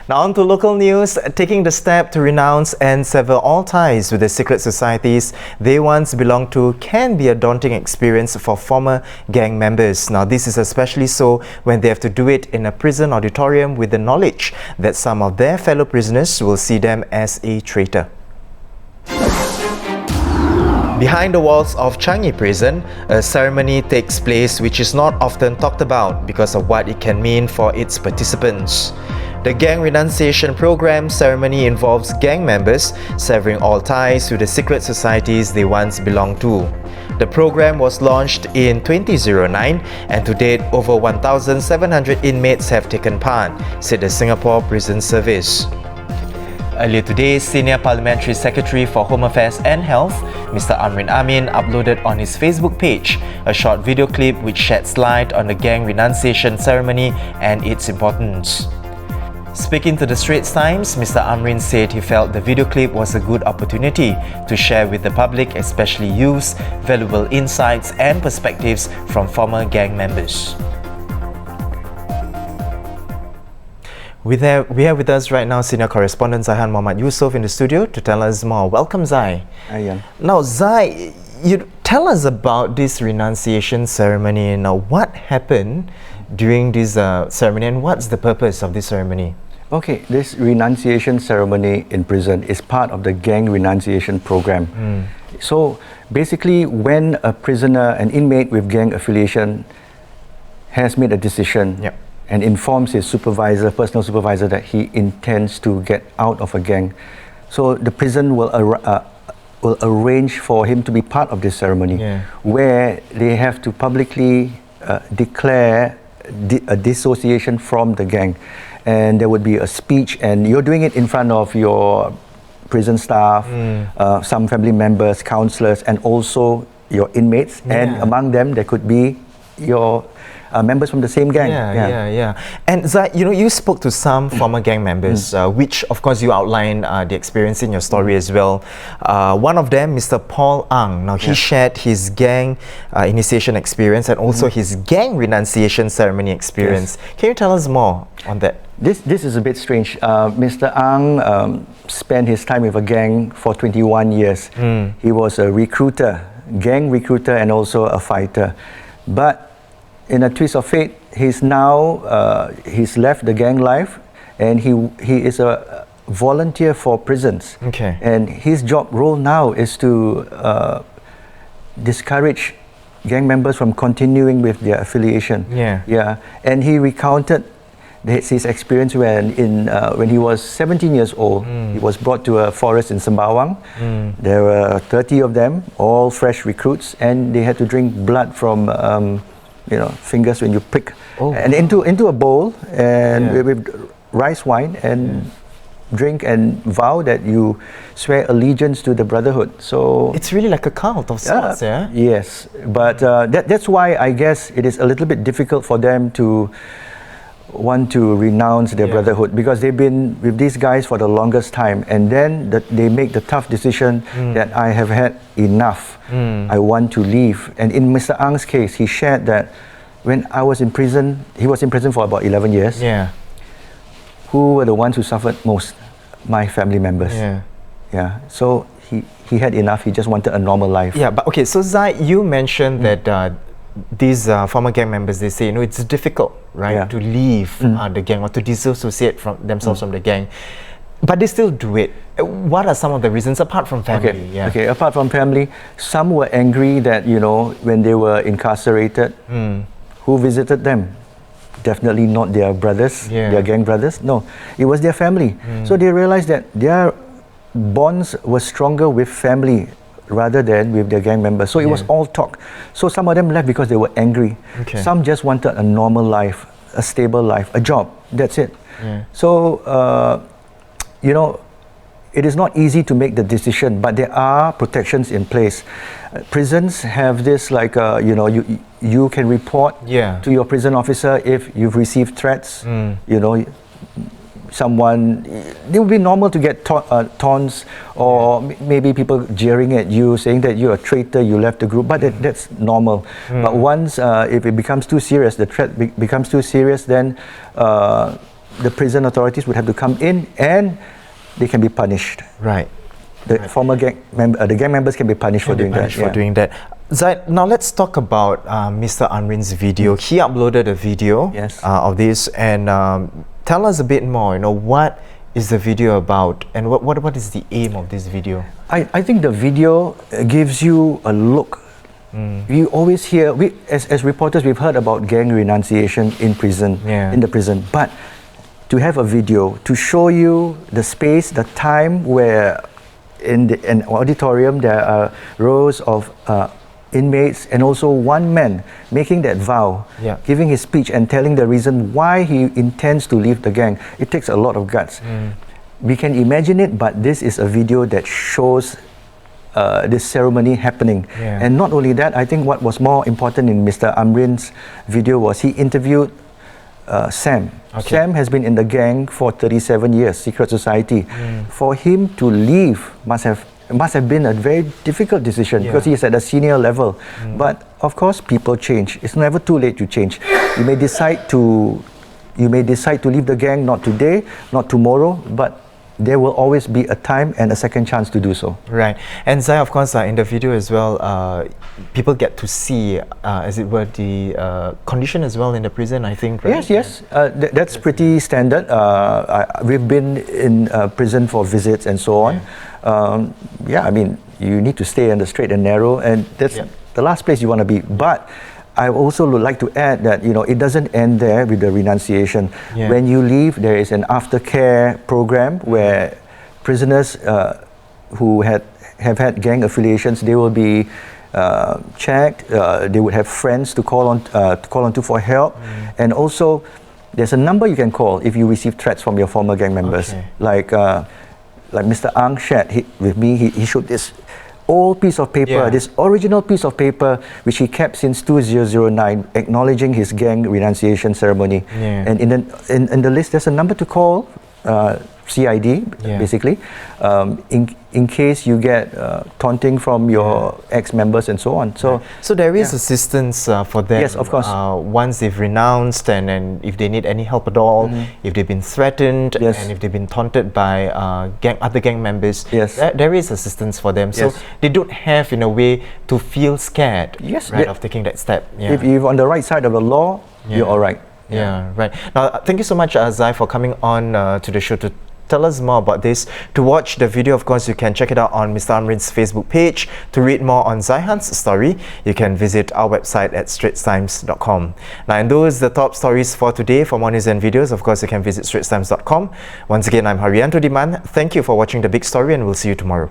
Now on to local news. Taking the step to renounce and sever all ties with the secret societies they once belonged to can be a daunting experience for former gang members. Now this is especially so when they have to do it in a prison auditorium with the knowledge that some of their fellow prisoners will see them as a traitor. Behind the walls of Changi Prison, a ceremony takes place which is not often talked about because of what it can mean for its participants. The Gang Renunciation Programme ceremony involves gang members severing all ties with the secret societies they once belonged to. The program was launched in 2009 and to date over 1,700 inmates have taken part, said the Singapore Prison Service. Earlier today, Senior Parliamentary Secretary for Home Affairs and Health, Mr. Amrin Amin, uploaded on his Facebook page a short video clip which sheds light on the Gang Renunciation ceremony and its importance. Speaking to the Straits Times, Mr. Amrin said he felt the video clip was a good opportunity to share with the public, especially youths, valuable insights and perspectives from former gang members. We have with us right now Senior Correspondent Zaihan Mohamed Yusof in the studio to tell us more. Welcome, Zai. Hi, Ian. Now, Zai, you tell us about this renunciation ceremony. Now, what happened during this ceremony and what's the purpose of this ceremony? Okay, this renunciation ceremony in prison is part of the Gang Renunciation Programme. So, basically, when a prisoner, an inmate with gang affiliation has made a decision, and informs his supervisor, personal supervisor, that he intends to get out of a gang, so the prison will arrange for him to be part of this ceremony, where they have to publicly declare a dissociation from the gang, and there would be a speech, and you're doing it in front of your prison staff, some family members, counsellors, and also your inmates, and among them there could be your members from the same gang. And Zai, you spoke to some former gang members, which of course you outlined the experience in your story as well. One of them, Mr. Paul Ang, now he shared his gang initiation experience and also his gang renunciation ceremony experience. Can you tell us more on that? This is a bit strange. Mr. Ang spent his time with a gang for 21 years. He was a recruiter, gang recruiter, and also a fighter. But in a twist of fate, he's now he's left the gang life, and he is a volunteer for prisons. And his job role now is to discourage gang members from continuing with their affiliation. And he recounted his experience when he was 17 years old. He was brought to a forest in Sembawang. There were 30 of them, all fresh recruits, and they had to drink blood from fingers when you prick, and into a bowl, and with rice wine, and drink and vow that you swear allegiance to the brotherhood. So it's really like a cult of sorts, Yes, but that's why I guess it is a little bit difficult for them to want to renounce their brotherhood, because they've been with these guys for the longest time, and then they make the tough decision that I have had enough, I want to leave. And in Mr. Ang's case, he shared that when I was in prison, he was in prison for about 11 years. Who were the ones who suffered most? My family members. So he had enough. He just wanted a normal life. But okay, so Zai, you mentioned that these former gang members, they say, it's difficult, right, to leave the gang or to dissociate from themselves from the gang, but they still do it. What are some of the reasons apart from family? Apart from family, some were angry that when they were incarcerated, who visited them? Definitely not their brothers, their gang brothers. No, it was their family. So they realized that their bonds were stronger with family rather than with their gang members. So it was all talk. So some of them left because they were angry. Some just wanted a normal life, a stable life, a job. That's it. So, it is not easy to make the decision, but there are protections in place. Prisons have this, like, you can report to your prison officer if you've received threats. Someone, it would be normal to get taunts, or maybe people jeering at you, saying that you're a traitor, you left the group, but that's normal. But once, if it becomes too serious, the threat becomes too serious, then the prison authorities would have to come in and they can be punished. Right. The former gang members can be punished for doing that. Zai, now let's talk about Mr. Amrin's video. He uploaded a video of this, and tell us a bit more. What is the video about, and what is the aim of this video? I think the video gives you a look. You always hear, as reporters, we've heard about gang renunciation in prison, in the prison, but to have a video to show you the space, the time where in an auditorium there are rows of inmates and also one man making that vow, giving his speech and telling the reason why he intends to leave the gang. It takes a lot of guts. We can imagine it, but this is a video that shows this ceremony happening. And not only that, I think what was more important in Mr. Amrin's video was he interviewed Sam. Sam has been in the gang for 37 years, secret society. For him to leave must have been a very difficult decision because he is at a senior level. But of course, people change. It's never too late to change. You may decide to leave the gang, not today, not tomorrow, but there will always be a time and a second chance to do so. Right. And Zai, of course, in the video as well, people get to see, as it were, the condition as well in the prison, I think, right? Yes. That's pretty standard. We've been in prison for visits and so on. I mean, you need to stay on the straight and narrow, and that's the last place you want to be. But I also would like to add that it doesn't end there with the renunciation. When you leave, there is an aftercare program where prisoners who have had gang affiliations, they will be checked. They would have friends to call on to for help, and also there's a number you can call if you receive threats from your former gang members. Like Mr. Ang shared with me, he showed this old piece of paper, this original piece of paper which he kept since 2009, acknowledging his gang renunciation ceremony. And in the list, there's a number to call, CID, basically, in case you get taunting from your ex-members and so on. So there is assistance for them. Yes, of course. Once they've renounced, and if they need any help at all, if they've been threatened, and if they've been taunted by other gang members, there is assistance for them. So they don't have, in a way, to feel scared of taking that step. If you're on the right side of the law, you're all right. Right. Now, thank you so much, Zai, for coming on to the show to tell us more about this. To watch the video, of course, you can check it out on Mr. Amrin's Facebook page. To read more on Zaihan's story, you can visit our website at straitstimes.com. Now, and those are the top stories for today. For more news and videos, of course, you can visit straitstimes.com. Once again, I'm Haryanto Diman. Thank you for watching The Big Story, and we'll see you tomorrow.